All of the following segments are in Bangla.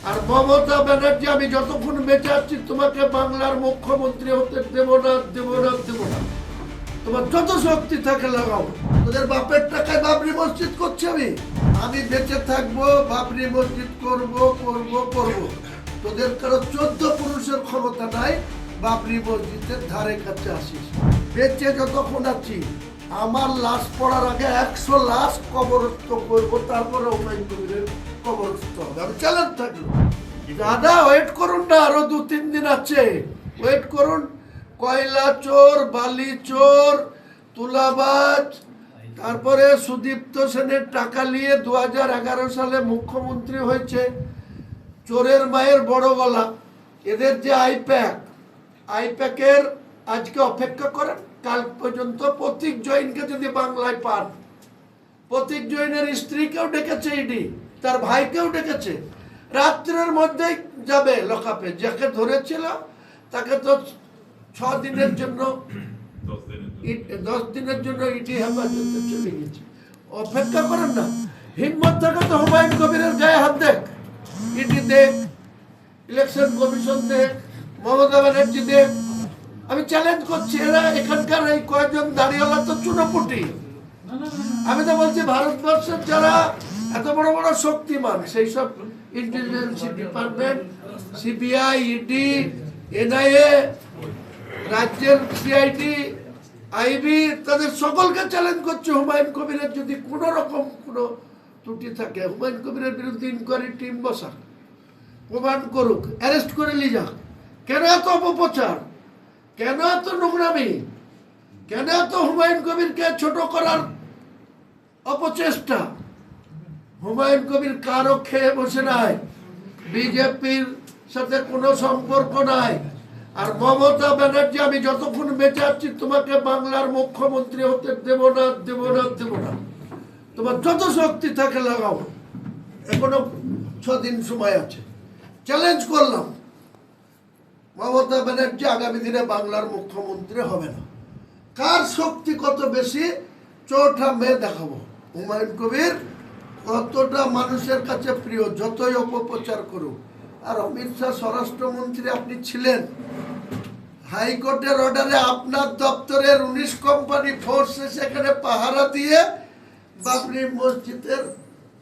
আর মমতা ব্যানার্জি, আমি যতক্ষণ বেঁচে আছি তোমাকে বাংলার মুখ্যমন্ত্রী হতে দেব না, দেব না, দেব না। তোমার যত শক্তি থাকে লাগাও। তোদের বাপের টাকায় বাবরি মসজিদ করছি আমি বেঁচে থাকবো, বাবরি মসজিদ করব করব করব। তোদের কারো 14 পুরুষের ক্ষমতা নাই বাবরি মসজিদের ধারে কাছে আসিস। বেঁচে যতক্ষণ আছি আমার লাশ পড়ার আগে 100 লাশ কবরস্থ করবো, তারপরে হুমায়ুন কবিরের কবরস্থ হবে। আমি চ্যালেঞ্জ থাকলো। দাদা ওয়েট করুন না, আরো 2-3 দিন আছে, ওয়েট করুন। কয়লা চোর, বালি চোর, তুলাবাজ, তারপরে সুদীপ্ত সেনের টাকা নিয়ে 2011 সালে মুখ্যমন্ত্রী হয়েছে, চোরের মায়ের বড় গলা। এদের যে আইপ্যাকের আজকে অপেক্ষা করেন, কাল পর্যন্ত প্রতীক জৈনকে যদি বাংলায় পান, প্রতীক জৈনের স্ত্রীকেও ডেকেছে ইডি, তার ভাইকেও ডেকেছে, রাত্রের মধ্যেই যাবে লকআপে। যাকে ধরেছিল তাকে তো 6 দিনের জন্য 10 দিনের জন্য ইডি হেফাজতে চলে গেছে। অপেক্ষা করেন না, হিম্মত থাকে তো হুমায়ুন কবিরের গায়ে হাত দেখ, ইডি দেখ, ইলেকশন কমিশন দেখ, মমতা ব্যানার্জি দেখ। আমি চ্যালেঞ্জ করছি, এরা এখানকার এই কয়েকজন দাঁড়িয়েওয়ালা তো চুনোপুটি। আমি তো বলছি ভারতবর্ষের যারা এত বড় বড় শক্তিমান, সেই সব intelligence department, CBI, ED, NIA, রাজ্যের সিআইডি, আইবি, তাদের সকলকে চ্যালেঞ্জ করছে, হুমায়ুন কবিরের যদি কোনো রকম কোনো ত্রুটি থাকে, হুমায়ুন কবিরের বিরুদ্ধে ইনকোয়ারি টিম বসা, প্রমাণ করুক, অ্যারেস্ট করে নিয়ে যাক। কেন এত অপপ্রচার, কেন এত নোংরামি, কেন এত হুমায়ুন কবিরকে ছোট করার অপচেষ্টা? হুমায়ুন কবির কারো খেয়ে বসে নাই, বিজেপির সাথে কোনো সম্পর্ক নাই। আর মমতা ব্যানার্জি, আমি যতক্ষণ বেঁচে আছি তোমাকে বাংলার মুখ্যমন্ত্রী হতে দেব না, দেব না, দেব না। তোমার যত শক্তি থাকে লাগাও। এখনো 6 দিন সময় আছে। চ্যালেঞ্জ করলাম, মমতা ব্যানার্জি আগামী দিনে বাংলার মুখ্যমন্ত্রী হবে না। কার শক্তি কত বেশি 4টা মে দেখাবো। হুমায়ুন কবির কতটা মানুষের কাছে প্রিয়, যতই অপপ্রচার করুক। আর অমিত শাহ স্বরাষ্ট্রমন্ত্রী আপনি ছিলেন, হাইকোর্টের অর্ডারে আপনার দপ্তরের 19 কোম্পানি ফোর্স সেখানে পাহারা দিয়ে বাবরি মসজিদের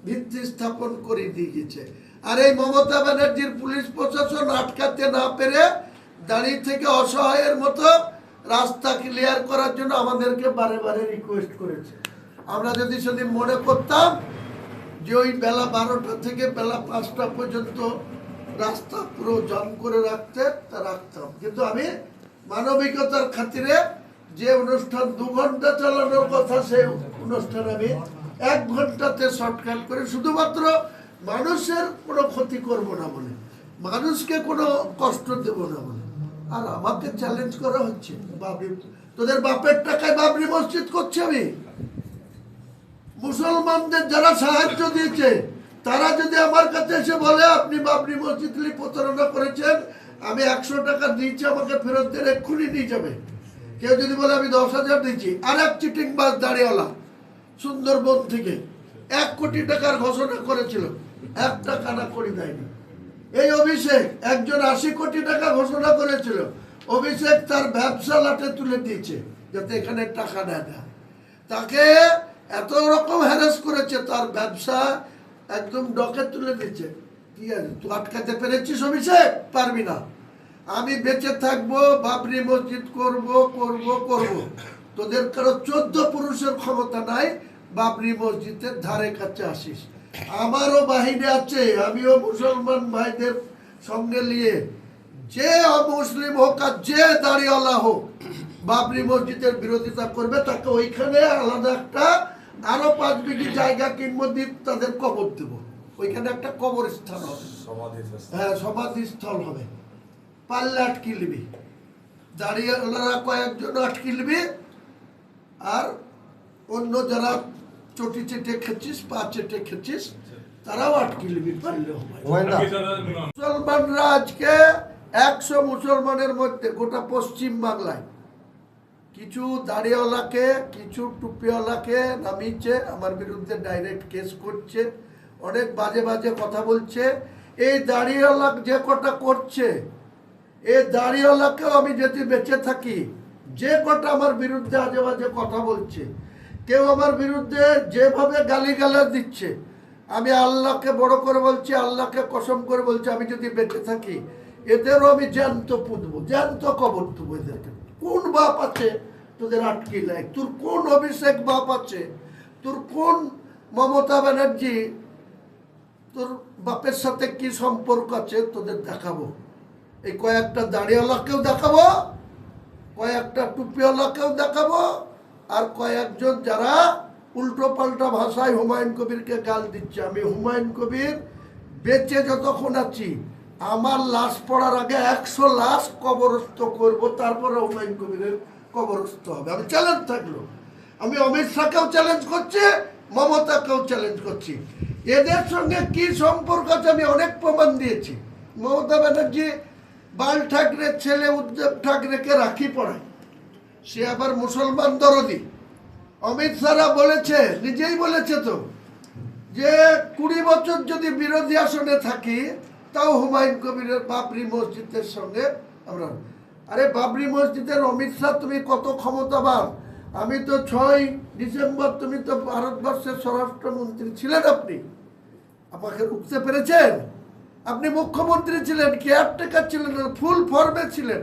ভিত্তি স্থাপন করে দিয়ে গেছে। আর এই মমতা ব্যানার্জির পুলিশ প্রশাসন আটকাতে না পেরে দাঁড়িয়ে থেকে অসহায়ের মতো রাস্তা ক্লিয়ার করার জন্য আমাদেরকে বারে বারে রিকোয়েস্ট করেছে। আমরা যদি সেদিন মনে করতাম যে ওই বেলা 12টা থেকে বেলা 5টা পর্যন্ত রাস্তা পুরো জাম করে রাখতে, তা রাখতাম। কিন্তু আমি মানবিকতার খাতিরে যে অনুষ্ঠান 2 ঘন্টা চালানোর কথা, সেই অনুষ্ঠান আমি 1 ঘন্টাতে শর্টকাট করে, শুধুমাত্র মানুষের কোনো ক্ষতি করব না বলে, মানুষকে কোনো কষ্ট দেব না বলে। আর আমাকে চ্যালেঞ্জ করা হচ্ছে, তোদের বাপের টাকায় বাবরি মসজিদ করছি আমি। মুসলমানদের যারা সাহায্য দিয়েছে তারা যদি আমার কাছে এসে বলে আপনি বাবরি মসজিদ নিয়ে প্রতারণা করেছেন, আমি 100 টাকা দিয়েছি, আমাকে ফেরত দেন, এক্ষুনি নিয়ে যাবে। কেউ যদি বলে আমি 10,000 দিয়েছি, আর এক চিটিং বাস দাঁড়িয়েওয়ালা সুন্দরবন থেকে 1 কোটি টাকার ঘোষণা করেছিল, 1 টাকা না করে দেয়নি। এই অভিষেক একজন 80 কোটি টাকা ঘোষণা করেছিল, অভিষেক তার ব্যবসা লাটে তুলে দিয়েছে যাতে এখানে টাকা না দেয়। তাকে এত রকম হ্যারাস করেছে, তার ব্যবসা একদম ডকে তুলে দিচ্ছে। কি আছে, তুই আটকাতে পেরেছিস অভিষেক? পারবি না। আমি বেঁচে থাকবো, বাবরি মসজিদ করব করব করব। তোদের কারো 14 পুরুষের ক্ষমতা নাই বাবরি মসজিদের ধারে কাছে আসিস। আমারও বাহিনী আছে, আমিও মুসলমান ভাইদের সঙ্গে নিয়ে, যে অমুসলিম হোক আর যে দাড়িওয়ালা হোক বাবরি মসজিদের বিরোধিতা করবে, তাকে ওইখানে আলাদা একটা আরো 5 বিঘি জায়গা কিনবো, দ্বীপ তাদের কবর দেবো। ওইখানে একটা কবরস্থান হবে, হ্যাঁ সমাধিস্থল হবে। পাল্লে আটকে নিবি, দাঁড়িয়েওয়ালারা কয়েকজন আটকে নিবি, আর অন্য যারা চটি চেটে খেছিস, পা চেটে খেছিস, তারাও আটকে নিবি পারলে। মুসলমানরা আজকে 100 মুসলমানের মধ্যে গোটা পশ্চিম বাংলায় কিছু দাড়িওয়ালাকে, কিছু টুপিওয়ালাকে নামিয়েছে, আমার বিরুদ্ধে ডাইরেক্ট কেস করছে, অনেক বাজে বাজে কথা বলছে। এই দাড়িওয়ালা যে কটা করছে, এই দাড়িওয়ালাকেও আমি যদি বেঁচে থাকি, যে কটা আমার বিরুদ্ধে আজে বাজে কথা বলছে, কেউ আমার বিরুদ্ধে যেভাবে গালিগালাজ দিচ্ছে, আমি আল্লাহকে বড় করে বলছি, আল্লাহকে কসম করে বলছি, আমি যদি বেঁচে থাকি এদেরও আমি জ্যান্ত পুঁতবো, জ্যান্ত কবর দেবো এদেরকে। কোন বাপ আছে তোদের আটকে লাই? তোর কোন অভিষেক বাপ আছে? তোর কোন মমতা ব্যানার্জি, তোর বাপের সাথে কি সম্পর্ক আছে তোদের দেখাবো। এই কয়েকটা দাড়িওয়ালাকেও দেখাবো, কয়েকটা টুপিওয়ালাকেও দেখাবো, আর কয়েকজন যারা উল্টো পাল্টা ভাষায় হুমায়ুন কবিরকে গাল দিচ্ছে। আমি হুমায়ুন কবির বেঁচে যতক্ষণ আছি, আমার লাশ পড়ার আগে 100 লাশ কবরস্থ করব, তারপরে হুমায়ুন কবিরের কবরস্থ হবে। আমি চ্যালেঞ্জ থাকলো, আমি অমিত শাহকেও চ্যালেঞ্জ করছি, মমতাকেও চ্যালেঞ্জ করছি। এদের সঙ্গে কি সম্পর্ক আছে আমি অনেক প্রমাণ দিয়েছি। মমতা ব্যানার্জি বাল ঠাকরের ছেলে উদ্ধব ঠাকরেকে রাখি পড়ায়, সে আবার মুসলমান দরদি। অমিত শাহরা বলেছে, নিজেই বলেছে তো, যে 20 বছর যদি বিরোধী আসনে থাকি তাও হুমায়ুন কবিরের বাবরি মসজিদের সঙ্গে আমরা। আরে বাবরি মসজিদের অমিত শাহ তুমি কত ক্ষমতাবান! আমি তো 6 ডিসেম্বর, তুমি তো ভারতবর্ষের স্বরাষ্ট্রমন্ত্রী ছিলেন, আপনি আমাকে রুখতে পেরেছেন? আপনি মুখ্যমন্ত্রী ছিলেন, কেয়ারটেকার ছিলেন, ফুল ফর্মে ছিলেন,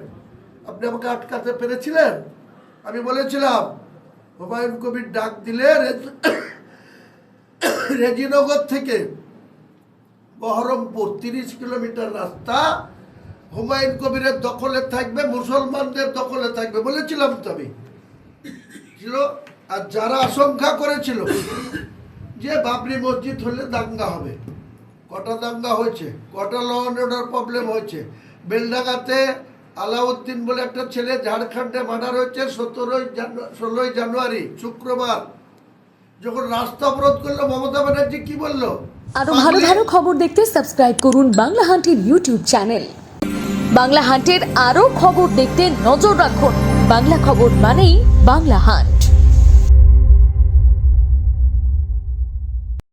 আপনি আমাকে আটকাতে পেরেছিলেন? আমি বলেছিলাম হুমায়ুন কবির ডাক দিলে রেজিনগর থেকে বহরমপুর 30 কিলোমিটার রাস্তা হুমায়ুন কবিরের দখলে থাকবে, মুসলমানদের দখলে থাকবে বলেছিলাম তো আমি। ছিল, আর যারা আশঙ্কা করেছিল যে বাবরি মসজিদ হলে দাঙ্গা হবে, কটা দাঙ্গা হয়েছে, কটা ল অ্যান্ড অর্ডার প্রবলেম হয়েছে। বেলডাঙ্গাতে আলাউদ্দিন বলে একটা ছেলে ঝাড়খণ্ডে মার্ডার হয়েছে 16 জানুয়ারি শুক্রবার। যখন রাস্তা অবরোধ করলো মমতা ব্যানার্জি কি বললো? আরো ভালো ভালো খবর দেখতে সাবস্ক্রাইব করুন বাংলা হান্টের ইউটিউব চ্যানেল। বাংলা হান্টের আরো খবর দেখতে নজর রাখুন। বাংলা খবর মানেই বাংলা হান্ট।